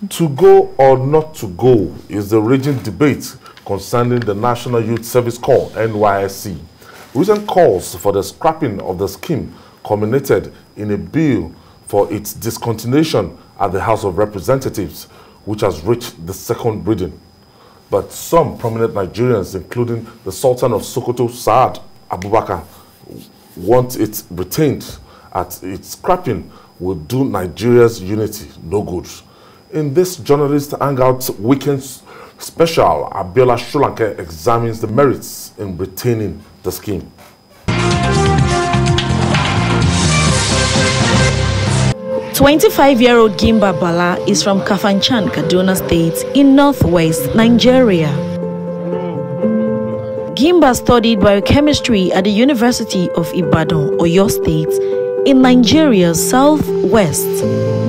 To go or not to go is the raging debate concerning the National Youth Service Corps, NYSC. Recent calls for the scrapping of the scheme culminated in a bill for its discontinuation at the House of Representatives, which has reached the second reading. But some prominent Nigerians, including the Sultan of Sokoto, Saad Abubakar, want it retained, as its scrapping will do Nigeria's unity no good. In this journalist hangout weekend special, Abiola Sholanke examines the merits in retaining the scheme. 25-year-old Gimba Bala is from Kafanchan, Kaduna State in northwest Nigeria. Gimba studied biochemistry at the University of Ibadan, Oyo State, in Nigeria's southwest.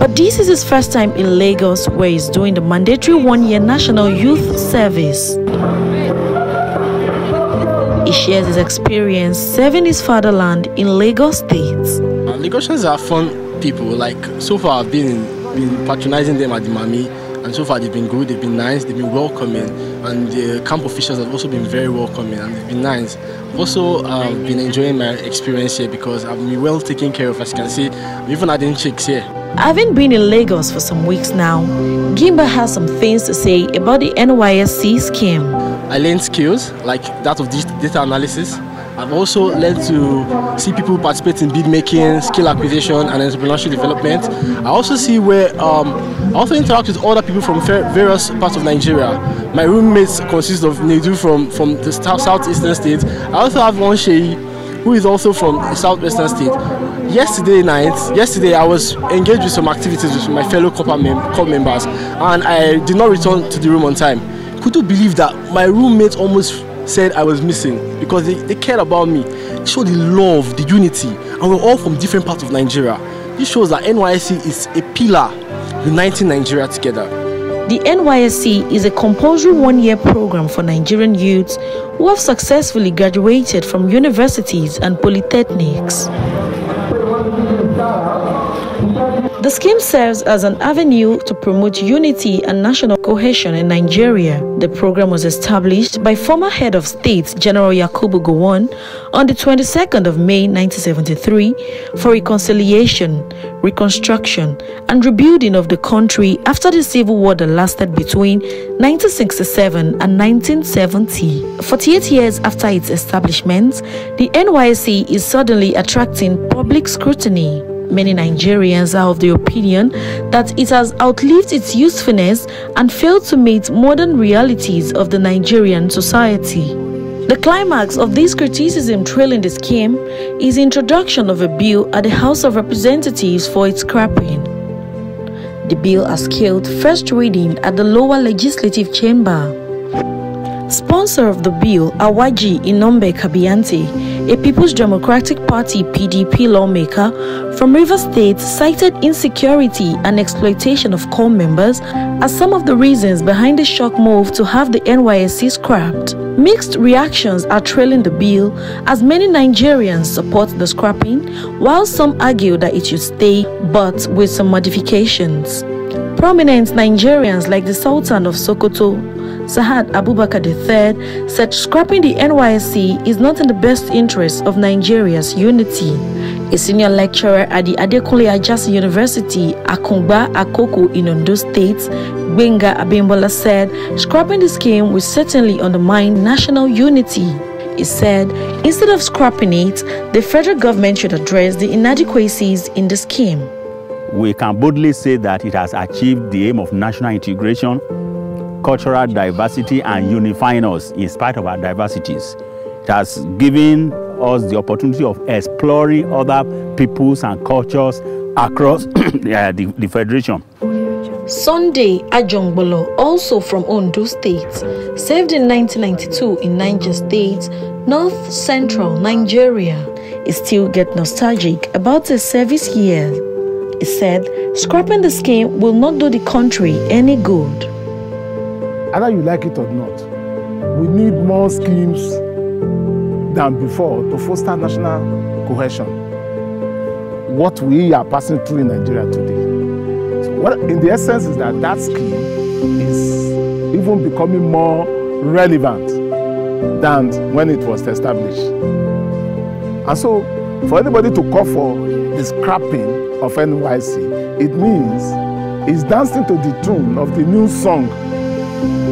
But this is his first time in Lagos, where he's doing the mandatory one-year National Youth Service. He shares his experience serving his fatherland in Lagos State. Lagosians are fun people. Like, so far I've been patronizing them at the Mami, and so far they've been good, they've been nice, they've been welcoming, and the camp officials have also been very welcoming and they've been nice. I've also been enjoying my experience here because I've been well taken care of, as you can see. I'm even adding chicks here. Having been in Lagos for some weeks now, Gimba has some things to say about the NYSC scheme. I learned skills like that of data analysis. I've also learned to see people participate in bid making, skill acquisition, and entrepreneurship development. I also see where I also interact with other people from various parts of Nigeria. My roommates consist of Nedu from the southeastern states. I also have one Sheyi who is also from the southwestern state. Yesterday I was engaged with some activities with my fellow corps members, and I did not return to the room on time. Could you believe that my roommates almost said I was missing because they cared about me? It showed the love, the unity, and we're all from different parts of Nigeria. This shows that NYSC is a pillar uniting Nigeria together. The NYSC is a compulsory one-year program for Nigerian youths who have successfully graduated from universities and polytechnics. The scheme serves as an avenue to promote unity and national cohesion in Nigeria. The program was established by former head of state General Yakubu Gowon on the 22nd of May 1973 for reconciliation, reconstruction, and rebuilding of the country after the civil war that lasted between 1967 and 1970. 48 years after its establishment, the NYSC is suddenly attracting public scrutiny. Many Nigerians are of the opinion that it has outlived its usefulness and failed to meet modern realities of the Nigerian society. The climax of this criticism trailing the scheme is the introduction of a bill at the House of Representatives for its scrapping. The bill has scaled first reading at the lower legislative chamber. Sponsor of the bill, Awaji Inombe Kabiante, a People's Democratic Party (PDP) lawmaker from Rivers State, cited insecurity and exploitation of corps members as some of the reasons behind the shock move to have the NYSC scrapped. Mixed reactions are trailing the bill, as many Nigerians support the scrapping, while some argue that it should stay, but with some modifications. Prominent Nigerians like the Sultan of Sokoto, Saad Abubakar III, said scrapping the NYSC is not in the best interest of Nigeria's unity. A senior lecturer at the Adekunle Ajasi University, Akungba Akoko in Ondo State, Benga Abimbola, said scrapping the scheme will certainly undermine national unity. He said instead of scrapping it, the federal government should address the inadequacies in the scheme. We can boldly say that it has achieved the aim of national integration, cultural diversity, and unifying us in spite of our diversities. It has given us the opportunity of exploring other peoples and cultures across the Federation. Sunday Ajongbolo, also from Ondo State, served in 1992 in Niger State, North Central Nigeria. He still gets nostalgic about his service here. He said, scrapping the scheme will not do the country any good. Either you like it or not, we need more schemes than before to foster national cohesion. What we are passing through in Nigeria today. So What in the essence is that scheme is even becoming more relevant than when it was established. And so, for anybody to call for the scrapping of NYSC, it means it's dancing to the tune of the new song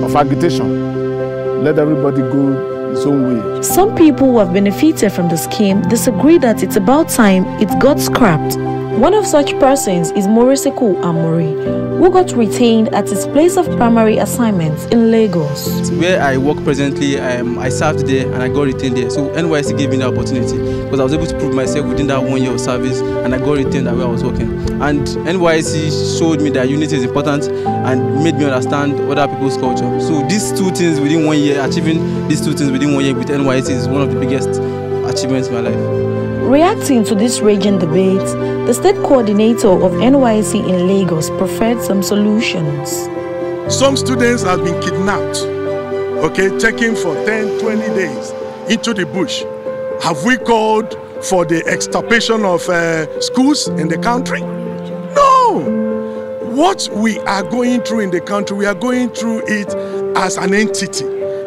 of agitation. Let everybody go its own way. Some people who have benefited from the scheme disagree that it's about time it got scrapped. One of such persons is Moriseku Amori, who got retained at his place of primary assignment in Lagos. Where I work presently, I served there and I got retained there. So NYSC gave me the opportunity because I was able to prove myself within that 1 year of service, and I got retained at where I was working. And NYSC showed me that unity is important and made me understand other people's culture. So these two things within 1 year, achieving these two things within 1 year with NYSC is one of the biggest achievements in my life. Reacting to this raging debate, the state coordinator of NYSC in Lagos preferred some solutions. Some students have been kidnapped, taken for 10, 20 days into the bush. Have we called for the extirpation of schools in the country? No! What we are going through in the country, we are going through it as an entity.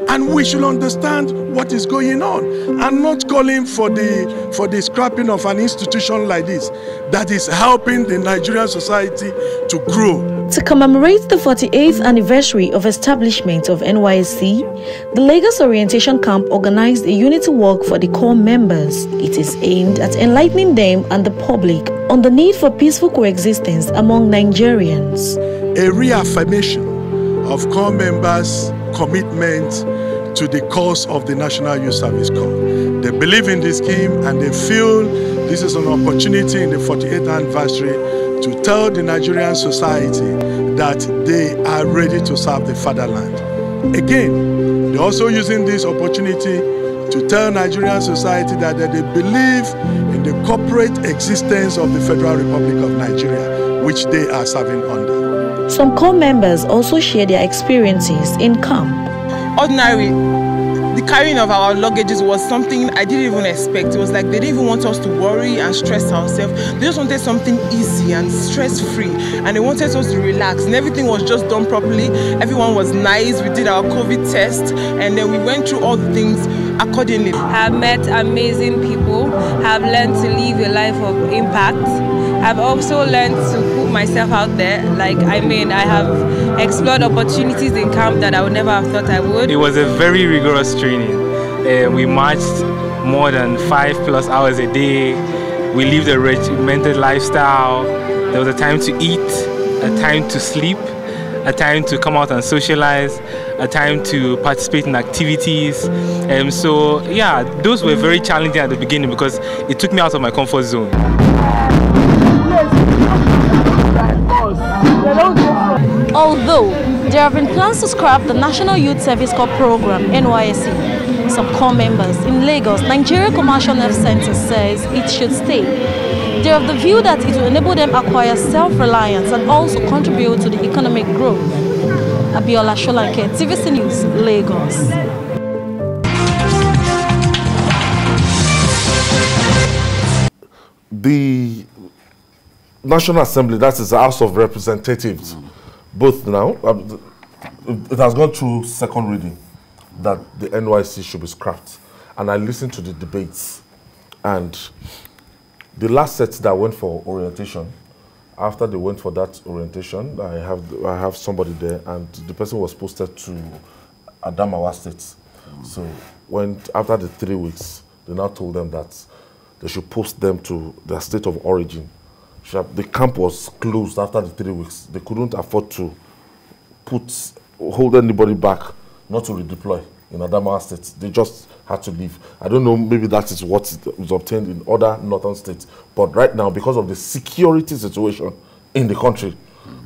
And we should understand what is going on and not calling for the scrapping of an institution like this that is helping the Nigerian society to grow. To commemorate the 48th anniversary of establishment of NYSC, the Lagos Orientation Camp organized a unity walk for the core members. It is aimed at enlightening them and the public on the need for peaceful coexistence among Nigerians. A reaffirmation of core members' commitment to the cause of the National Youth Service Corps. They believe in this scheme and they feel this is an opportunity in the 48th anniversary to tell the Nigerian society that they are ready to serve the fatherland. Again, they're also using this opportunity to tell Nigerian society that they believe in the corporate existence of the Federal Republic of Nigeria, which they are serving under. Some core members also share their experiences in camp. Ordinary, the carrying of our luggages was something I didn't even expect. It was like they didn't even want us to worry and stress ourselves. They just wanted something easy and stress-free, and they wanted us to relax, and everything was just done properly. Everyone was nice. We did our COVID test, and then we went through all the things accordingly. I've met amazing people. I've learned to live a life of impact. I've also learned to put myself out there. I have explored opportunities in camp that I would never have thought I would. It was a very rigorous training. We marched more than 5+ hours a day. We lived a regimented lifestyle. There was a time to eat, a time to sleep, a time to come out and socialize, a time to participate in activities. So yeah, those were very challenging at the beginning because it took me out of my comfort zone. Although there have been plans to scrap the National Youth Service Corps program, NYSC, some core members in Lagos Nigeria Commercial Nerve Center says it should stay. They are of the view that it will enable them acquire self-reliance and also contribute to the economic growth. Abiola Sholanke, TVC News, Lagos. The National Assembly, that is the House of Representatives, both now, it has gone through second reading that the NYSC should be scrapped. And I listened to the debates, and the last set that went for orientation, after they went for that orientation, I have somebody there, and the person was posted to Adamawa State. So after the 3 weeks, they now told them that they should post them to their state of origin. The camp was closed after the 3 weeks. They couldn't afford to hold anybody back, not to redeploy in Adamawa State. They just had to leave. I don't know, maybe that is what was obtained in other northern states. But right now, because of the security situation in the country,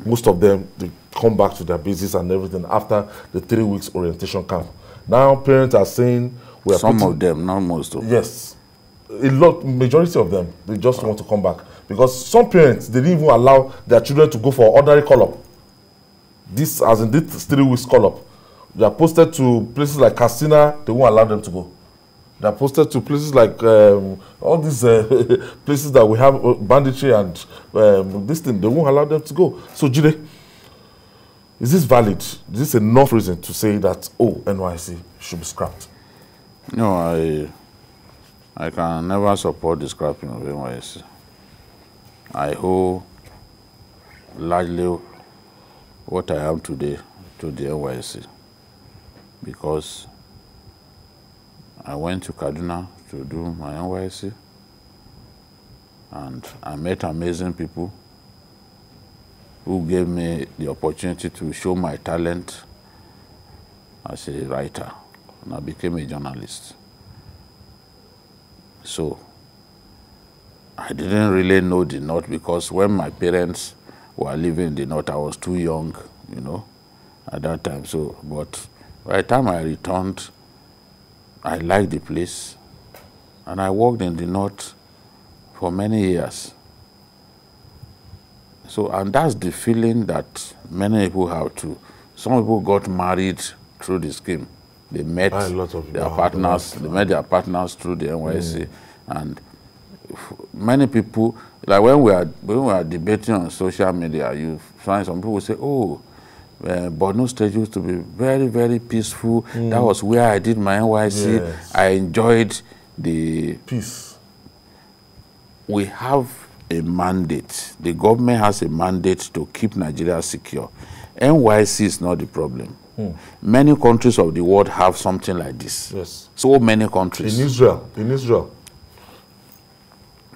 most of them, they come back to their bases and everything after the 3 weeks orientation camp. Now parents are saying, some of them, not most of them. Yes. Majority of them, they just want to come back. Because some parents, they didn't even allow their children to go for ordinary call-up. This 3 weeks call-up. They are posted to places like Castina, they won't allow them to go. They're posted to places like all these places that we have banditry and this thing. They won't allow them to go. So, Jide, is this valid? Is this enough reason to say that, oh, NYSC should be scrapped? No, I can never support the scrapping of NYSC. I owe largely what I am today to the NYSC, because I went to Kaduna to do my NYSC, and I met amazing people who gave me the opportunity to show my talent as a writer, and I became a journalist. So I didn't really know the North, because when my parents were living in the North, I was too young, you know, at that time. So, but by the time I returned, I liked the place, and I worked in the North for many years. So, and that's the feeling that many people have too. Some people got married through the scheme. They met their partners. They met their partners through the NYSC, and many people, like when we are debating on social media, you find some people say, "Oh, Borno State used to be very, very peaceful. That was where I did my NYSC. Yes. I enjoyed the peace." We have a mandate. The government has a mandate to keep Nigeria secure. NYSC is not the problem. Many countries of the world have something like this. Yes. So many countries. In Israel.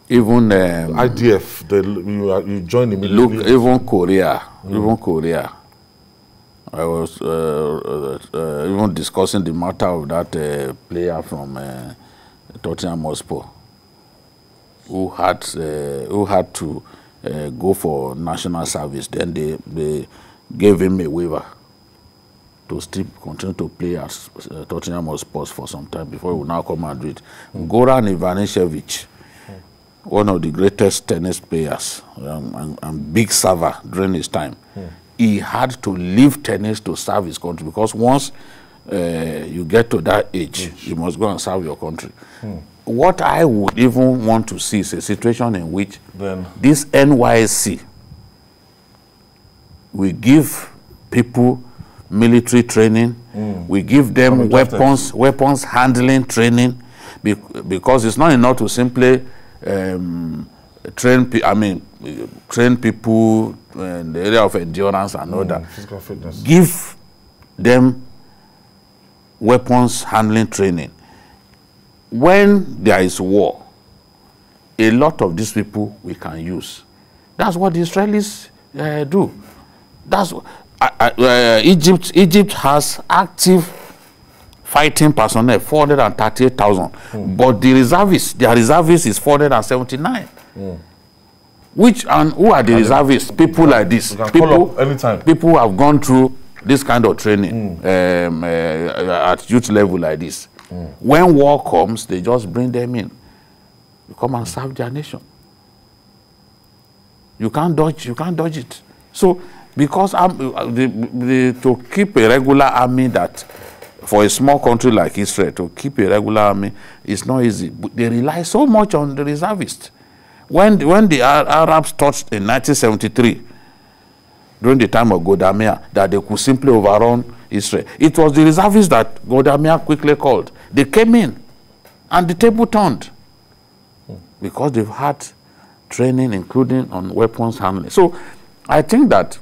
Even IDF, you join immediately. Look, even Korea. I was even discussing the matter of that player from Tottenham Hotspur who had to go for national service. Then they gave him a waiver to still continue to play at Tottenham Hotspur for some time before he would now come and do it. Goran Ivanisevic, one of the greatest tennis players and big server during his time, he had to leave tennis to serve his country, because once you get to that age, you must go and serve your country. What I would even want to see is a situation in which this NYSC will give people military training, we give them weapons handling training, because it's not enough to simply train people in the area of endurance and all that. Physical fitness. Give them weapons handling training. When there is war, a lot of these people we can use. That's what the Israelis do. That's Egypt has active fighting personnel, 438,000, but their reservists is 479. Who are the reservists? People like this. People who have gone through this kind of training at youth level like this. When war comes, they just bring them in. You come and serve their nation. You can't dodge it. So, because to keep a regular army that, for a small country like Israel, to keep a regular army is not easy. But they rely so much on the reservists. When the Arabs thought in 1973, during the time of Golda Meir, that they could simply overrun Israel, it was the reservists that Golda Meir quickly called. They came in, and the table turned, because they've had training, including on weapons handling. So I think that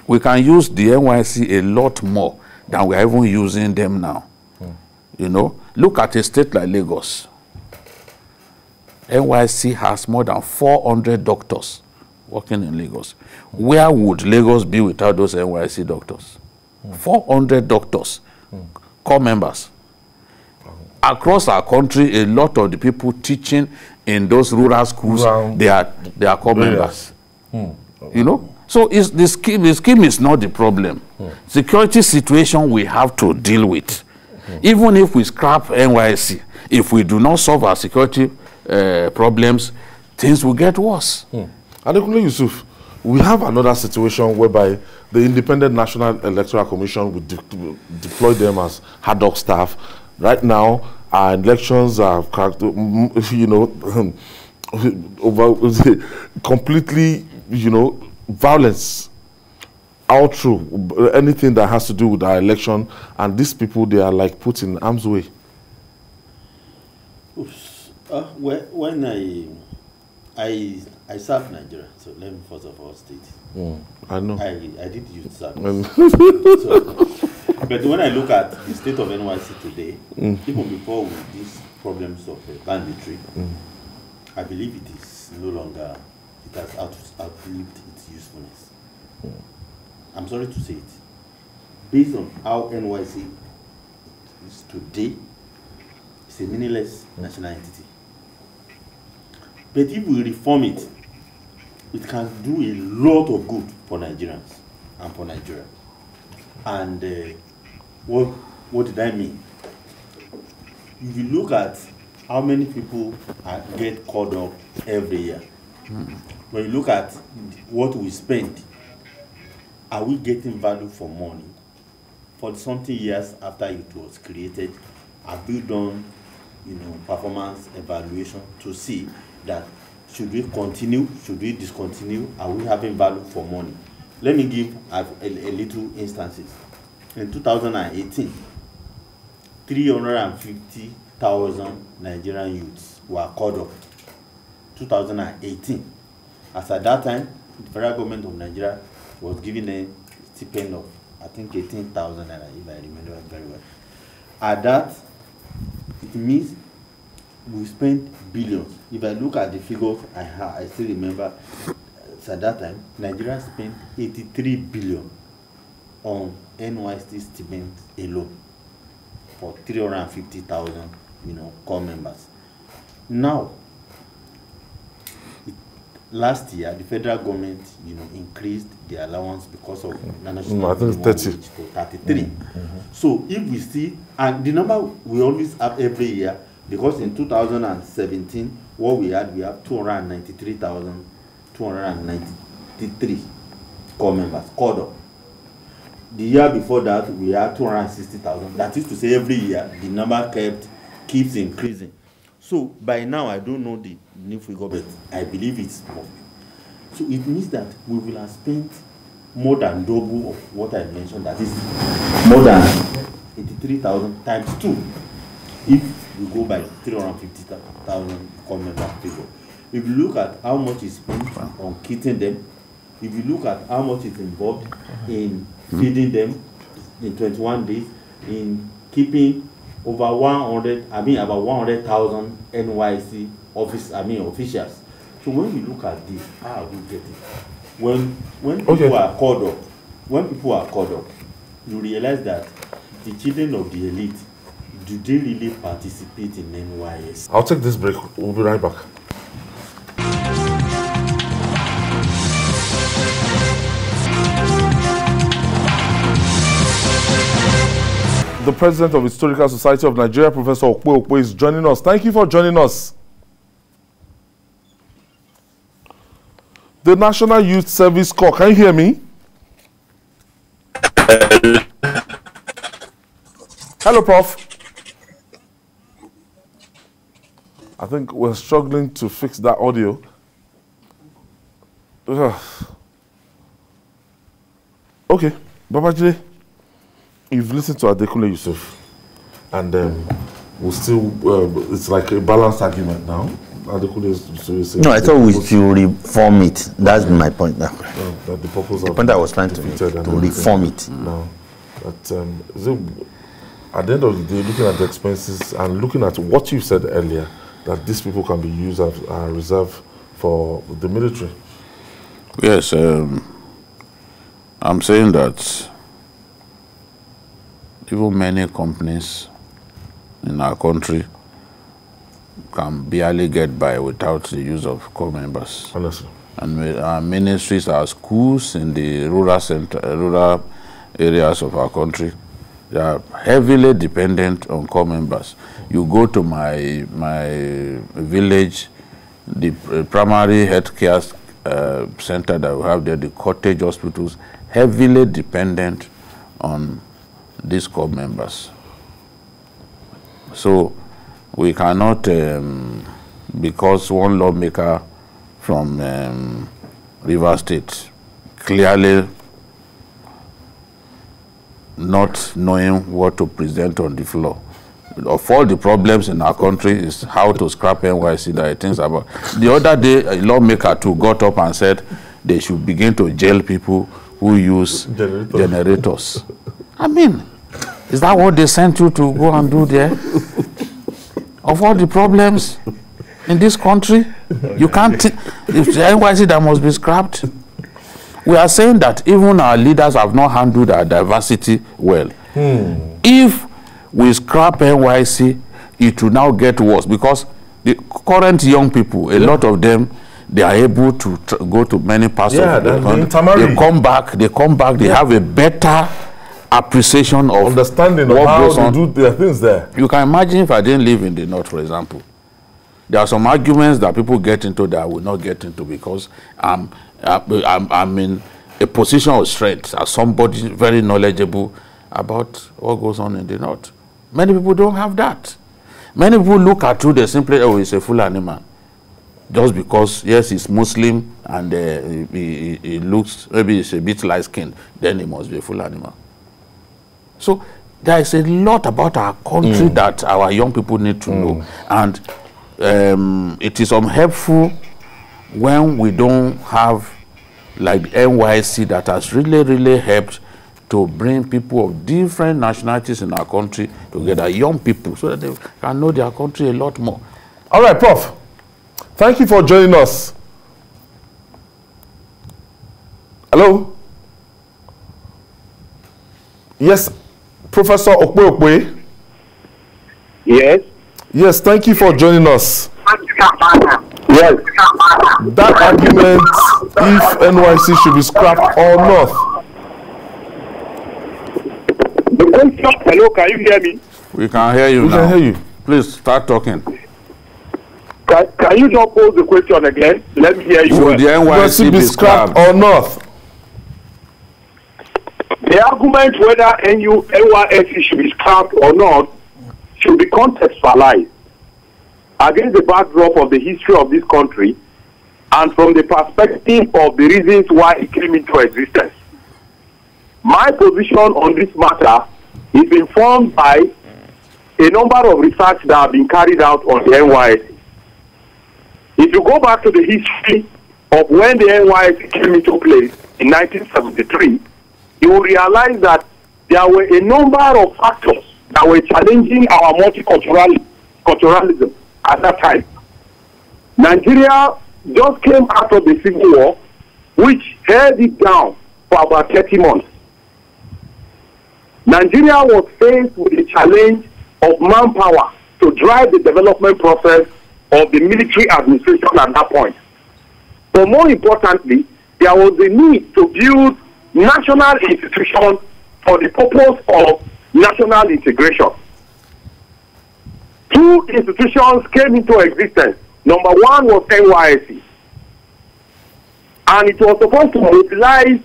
we can use the NYSC a lot more than we are even using them now. You know, look at a state like Lagos. NYSC has more than 400 doctors working in Lagos. Where would Lagos be without those NYSC doctors? 400 doctors, core members. Across our country, a lot of the people teaching in those rural schools, they are core members. You know? So the scheme is not the problem. Security situation we have to deal with. Even if we scrap NYSC, if we do not solve our security problems, things will get worse. Adekunle Yusuf, we have another situation whereby the Independent National Electoral Commission will deploy them as ad hoc staff. Right now, our elections are, you know, over completely, you know, violence all through anything that has to do with our election, and these people, they are like put in harm's way. When I served Nigeria, so let me first of all state. I know. I did youth service. But when I look at the state of NYSC today, even before with these problems of banditry, I believe it is no longer, it has outlived its usefulness. I'm sorry to say it. Based on how NYSC is today, it's a meaningless national entity. But if we reform it, it can do a lot of good for Nigerians and for Nigeria. And what did I mean? If you look at how many people get caught up every year, when you look at what we spend, are we getting value for money? For something years after it was created, have we done, you know, performance evaluation to see that should we continue, should we discontinue, are we having value for money? Let me give a little instances. In 2018, 350,000 Nigerian youths were caught up. 2018. As at that time, the federal government of Nigeria was giving a stipend of, I think, 18,000, if I remember very well. At that, it means we spent billions. If I look at the figures I still remember, at that time, Nigeria spent 83 billion on NYSC stipend alone for 350,000, you know, core members. Now, last year, the federal government, you know, increased the allowance because of national I think 30 to 33. So if we see, and the number we always have every year, because in 2017, what we have 293,293 core members called up. The year before that, we had 260,000. That is to say, every year the number keeps increasing. So by now, I don't know the new figure, but I believe it's more. So it means that we will have spent more than double of what I mentioned. That is more than 83,000 times 2. If we go by 350,000 core member figure. If you look at how much is spent on kitting them, if you look at how much is involved in feeding them in 21 days, in keeping over 100,000 NYSC officials. So when you look at this, how do you get it? When people are called up, you realize that the children of the elite, do they really participate in NYSC? I'll take this break. We'll be right back. The president of Historical Society of Nigeria, Professor Okwe, is joining us. Thank you for joining us. The National Youth Service Corps. Can you hear me? Hello, Prof. I think we're struggling to fix that audio. Okay, Babajide, you've listened to Adekunle Yusuf, and we'll still, it's like a balanced argument now. Adekunle is no, I thought we should reform it. That's my point now. That the purpose the of point I was trying to make, to reform it. No, but at the end of the day, looking at the expenses and looking at what you said earlier, that these people can be used as a reserve for the military. Yes, I'm saying that even many companies in our country can barely get by without the use of core members. Honestly. And our ministries, our schools in the rural areas of our country, they are heavily dependent on core members. You go to my village, the primary health care center that we have there, the cottage hospitals, heavily dependent on these core members. So we cannot, because one lawmaker from Rivers State clearly not knowing what to present on the floor. Of all the problems in our country is how to scrap NYSC that he thinks about. The other day, a lawmaker too got up and said they should begin to jail people who use generators. I mean, is that what they sent you to go and do there? Of all the problems in this country, you can't, if the NYSC that must be scrapped. We are saying that even our leaders have not handled our diversity well. If we scrap NYSC, it will now get worse, because the current young people, a lot of them, they are able to go to many parts of the country. They come back, they have a better appreciation of understanding of how to do their things there. You can imagine if I didn't live in the north, for example. There are some arguments that people get into that I will not get into, because I'm in a position of strength as somebody very knowledgeable about what goes on in the north. Many people don't have that. Many people look at you, they simply, oh, he's a Fulani man. Just because, yes, he's Muslim and he looks, maybe he's a bit light-skinned, then he must be a Fulani man. So there is a lot about our country that our young people need to know. And it is unhelpful when we don't have like NYSC that has really helped to bring people of different nationalities in our country together, young people, so that they can know their country a lot more. All right, Prof. Thank you for joining us. Hello? Yes, Professor Okwe. Yes. Yes, thank you for joining us. Yes. That argument, if NYSC should be scrapped or not. Hello, can you hear me? We can hear you now. We can hear you. Please start talking. Can you not pose the question again? Let me hear you. Should the NYSC be scrapped or not? The argument whether NYSC should be scrapped or not should be contextualized against the backdrop of the history of this country and from the perspective of the reasons why it came into existence. My position on this matter is informed by a number of research that have been carried out on the NYSC. If you go back to the history of when the NYSC came into place in 1973, you will realize that there were a number of factors that were challenging our multiculturalism at that time. Nigeria just came out of the Civil War, which held it down for about 30 months. Nigeria was faced with the challenge of manpower to drive the development process of the military administration at that point. But more importantly, there was the need to build national institutions for the purpose of national integration. Two institutions came into existence. Number one was NYSC. And it was supposed to mobilize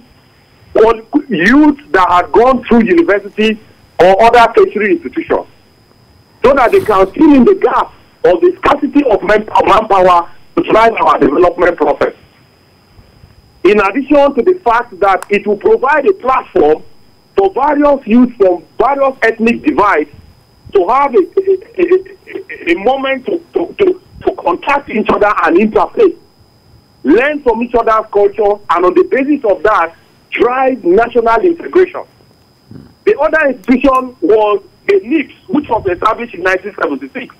youth that had gone through universities or other tertiary institutions so that they can fill in the gap of the scarcity of manpower to drive our development process. In addition to the fact that it will provide a platform for various youth from various ethnic divides to have a moment to contact each other and interface, learn from each other's culture, and on the basis of that, drive national integration. The other institution was the NYSC, which was established in 1976.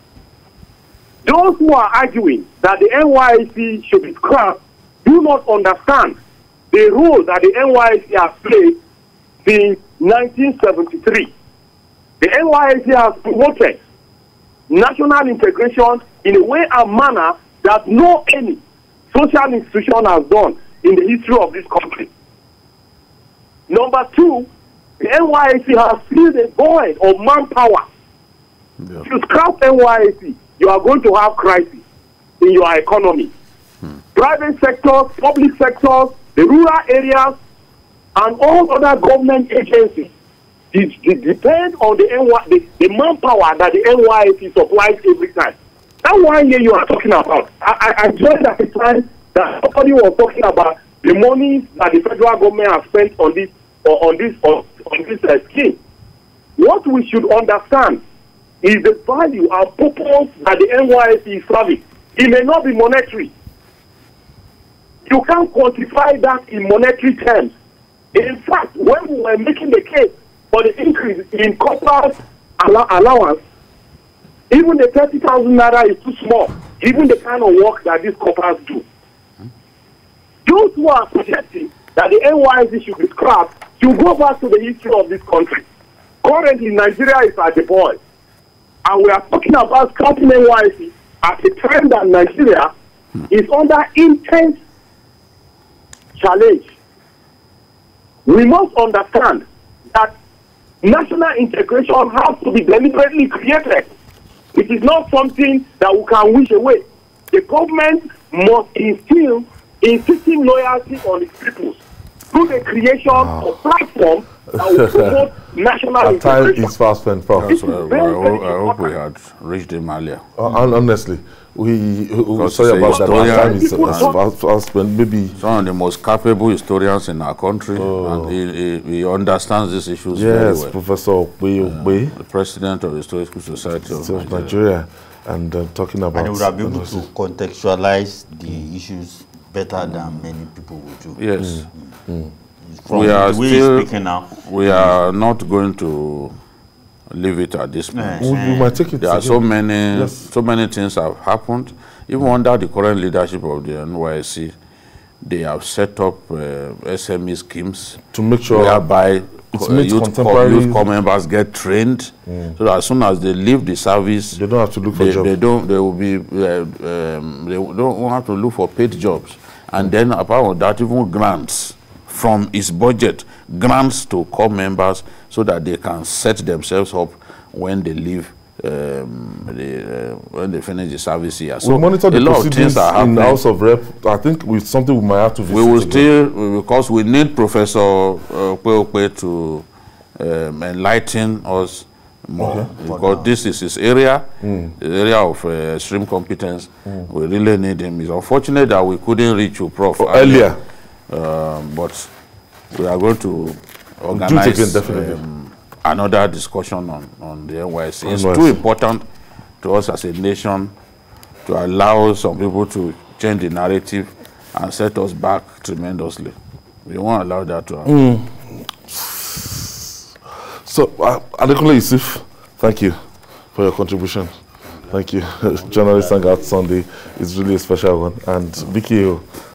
Those who are arguing that the NYSC should be scrapped do not understand the role that the NYSC has played since 1973. The NYSC has promoted national integration in a way and manner that no any social institution has done in the history of this country. Number two, the NYSC has filled a void of manpower. Yeah. If you scrap NYSC, you are going to have crisis in your economy. Private sectors, public sectors, the rural areas, and all other government agencies depend on the manpower that the NYSC supplies every time. That 1 year you are talking about, I joined at the time that somebody was talking about the money that the federal government has spent on this scheme. What we should understand is the value and purpose that the NYSC is serving. It may not be monetary. You can't quantify that in monetary terms. In fact, when we were making the case for the increase in corporate allowance, even the 30,000 naira is too small, given the kind of work that these corporates do. Those who are suggesting that the NYSC should be scrapped should go back to the history of this country. Currently, Nigeria is at the point, and we are talking about scrapping NYSC at a time that Nigeria is under intense challenge. We must understand that national integration has to be deliberately created. It is not something that we can wish away. The government must instill insisting loyalty on its people through the creation of platforms that will promote national integration. Time is fast spent, Prof. I hope we had reached him earlier. Honestly, we sorry about that. Time is fast spent. Maybe some of the most capable historians in our country, and he understands these issues very well. Yes, Professor Obe, the president of the Historical Society of Nigeria, and talking about. And he would have been able to contextualize the issues better than many people would do. Yes. From we are the way still, speaking now. We are not going to leave it at this point. We might take it. There are so many things have happened. Even under the current leadership of the NYSC, they have set up SME schemes to make sure whereby youth corps members get trained, so that as soon as they leave the service, they don't have to look for jobs. They don't have to look for paid jobs. And then apart from that, even grants from its budget, grants to corps members so that they can set themselves up when they leave, when they finish the service here. So we'll monitor the proceedings in the House of Rep. I think with something we might have to visit. We will still, because we need Professor Kweokwe to enlighten us more, because this is his area, the area of extreme competence. We really need him. It's unfortunate that we couldn't reach you, Prof. Earlier. But we are going to organize another discussion on the NYSC. It's too important to us as a nation to allow some people to change the narrative and set us back tremendously. We won't allow that to happen. So, Adekunle Yusuf, thank you for your contribution. Thank you. Journalist Hangout Sunday is really a special one. And Vicky,